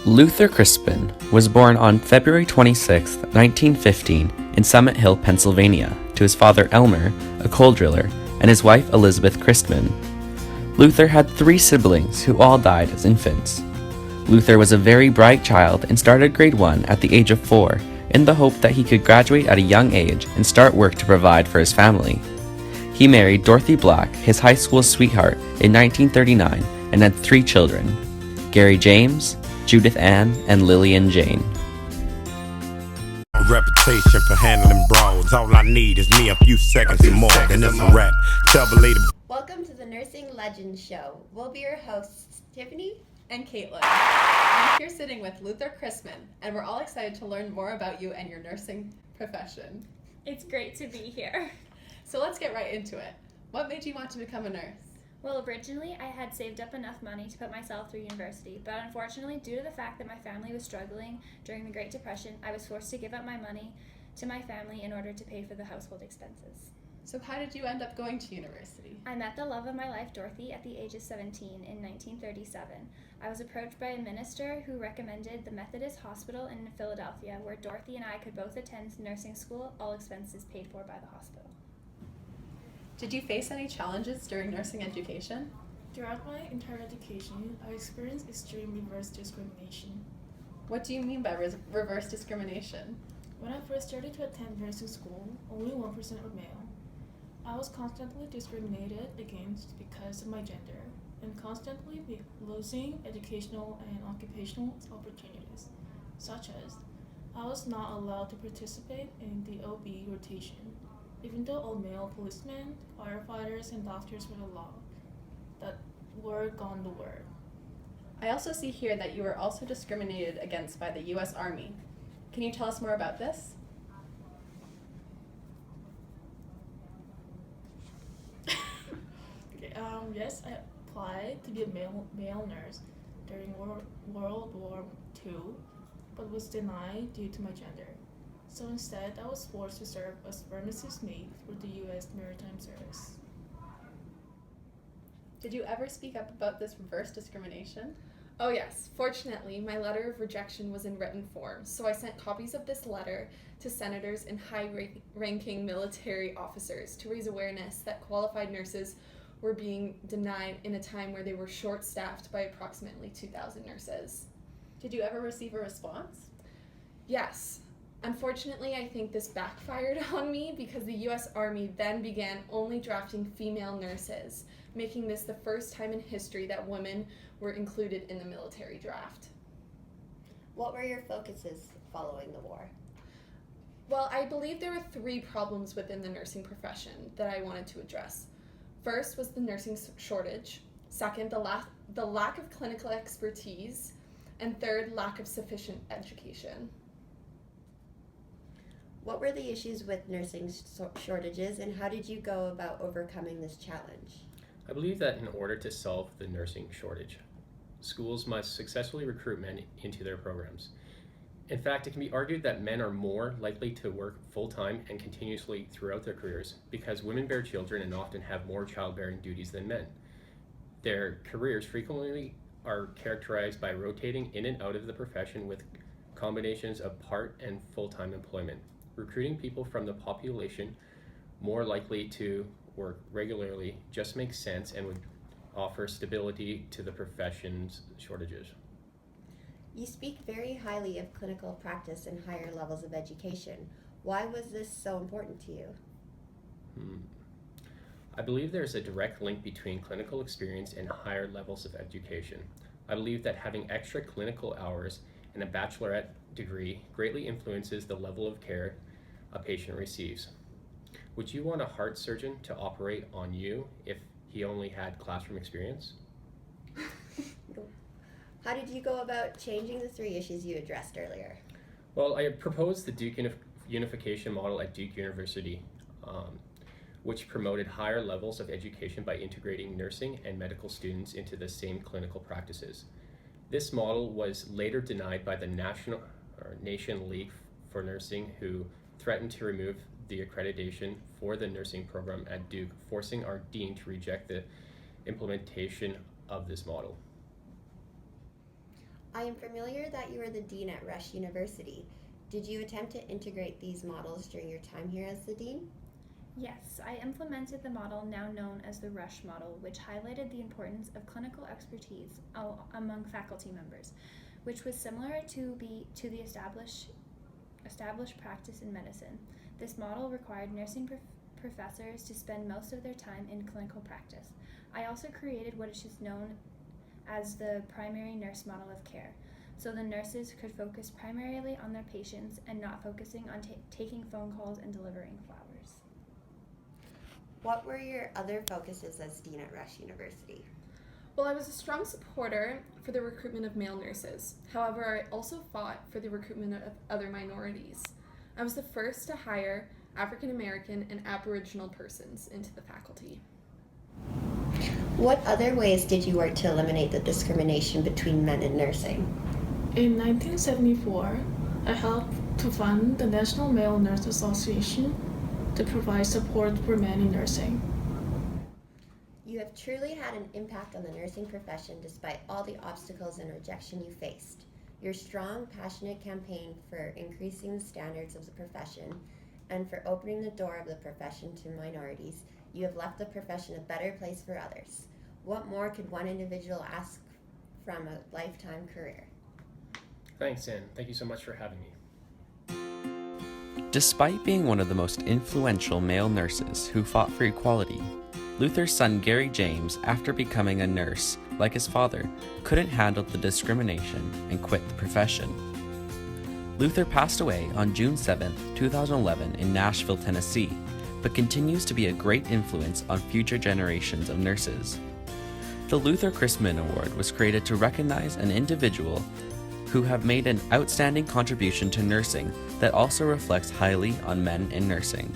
Luther Christman was born on February 26, 1915, in Summit Hill, Pennsylvania, to his father Elmer, a coal driller, and his wife Elizabeth Christman. Luther had 3 siblings who all died as infants. Luther was a very bright child and started grade 1 at the age of 4 in the hope that he could graduate at a young age and start work to provide for his family. He married Dorothy Black, his high school sweetheart, in 1939 and had 3 children, Gary James, Judith Ann, and Lillian Jane. Reputation for handling brawls. All I need is me a few seconds or more, then it's a wrap. Tell the lady. Welcome to the Nursing Legends Show. We'll be your hosts, Tiffany and Caitlin. I'm here sitting with Luther Christman, and we're all excited to learn more about you and your nursing profession. It's great to be here. So let's get right into it. What made you want to become a nurse? Well, originally I had saved up enough money to put myself through university, but unfortunately, due to the fact that my family was struggling during the Great Depression, I was forced to give up my money to my family in order to pay for the household expenses. So how did you end up going to university? I met the love of my life, Dorothy, at the age of 17 in 1937. I was approached by a minister who recommended the Methodist Hospital in Philadelphia, where Dorothy and I could both attend nursing school, all expenses paid for by the hospital. Did you face any challenges during nursing education? Throughout my entire education, I experienced extreme reverse discrimination. What do you mean by reverse discrimination? When I first started to attend nursing school, only 1% were male. I was constantly discriminated against because of my gender and constantly losing educational and occupational opportunities, such as I was not allowed to participate in the OB rotation, even though all male policemen, firefighters, and doctors were allowed. That word gone the word. I also see here that you were also discriminated against by the U.S. Army. Can you tell us more about this? Yes, I applied to be a male nurse during World War II, but was denied due to my gender. So instead, I was forced to serve as pharmacist mate for the U.S. Maritime Service. Did you ever speak up about this reverse discrimination? Oh yes, fortunately, my letter of rejection was in written form, so I sent copies of this letter to senators and high-ranking military officers to raise awareness that qualified nurses were being denied in a time where they were short-staffed by approximately 2,000 nurses. Did you ever receive a response? Yes. Unfortunately, I think this backfired on me because the U.S. Army then began only drafting female nurses, making this the first time in history that women were included in the military draft. What were your focuses following the war? Well, I believe there were 3 problems within the nursing profession that I wanted to address. First was the nursing shortage. Second, the lack of clinical expertise. And third, lack of sufficient education. What were the issues with nursing shortages, and how did you go about overcoming this challenge? I believe that in order to solve the nursing shortage, schools must successfully recruit men into their programs. In fact, it can be argued that men are more likely to work full-time and continuously throughout their careers because women bear children and often have more childbearing duties than men. Their careers frequently are characterized by rotating in and out of the profession with combinations of part and full-time employment. Recruiting people from the population more likely to work regularly just makes sense and would offer stability to the profession's shortages. You speak very highly of clinical practice and higher levels of education. Why was this so important to you? I believe there's a direct link between clinical experience and higher levels of education. I believe that having extra clinical hours and a bachelorette degree greatly influences the level of care a patient receives. Would you want a heart surgeon to operate on you if he only had classroom experience? How did you go about changing the 3 issues you addressed earlier? Well, I proposed the Duke unification model at Duke University, which promoted higher levels of education by integrating nursing and medical students into the same clinical practices. This model was later denied by the Nation League for Nursing, who threatened to remove the accreditation for the nursing program at Duke, forcing our dean to reject the implementation of this model. I am familiar that you were the dean at Rush University. Did you attempt to integrate these models during your time here as the dean? Yes, I implemented the model now known as the RUSH model, which highlighted the importance of clinical expertise among faculty members, which was similar to the established practice in medicine. This model required nursing professors to spend most of their time in clinical practice. I also created what is known as the primary nurse model of care, so the nurses could focus primarily on their patients and not focusing on taking phone calls and delivering flowers. What were your other focuses as dean at Rush University? Well, I was a strong supporter for the recruitment of male nurses. However, I also fought for the recruitment of other minorities. I was the first to hire African American and Aboriginal persons into the faculty. What other ways did you work to eliminate the discrimination between men in nursing? In 1974, I helped to fund the National Male Nurse Association to provide support for men in nursing. You have truly had an impact on the nursing profession despite all the obstacles and rejection you faced. Your strong, passionate campaign for increasing the standards of the profession and for opening the door of the profession to minorities, you have left the profession a better place for others. What more could one individual ask from a lifetime career? Thanks, Anne. Thank you so much for having me. Despite being one of the most influential male nurses who fought for equality, Luther's son Gary James, after becoming a nurse, like his father, couldn't handle the discrimination and quit the profession. Luther passed away on June 7, 2011 in Nashville, Tennessee, but continues to be a great influence on future generations of nurses. The Luther Christman Award was created to recognize an individual who have made an outstanding contribution to nursing that also reflects highly on men in nursing.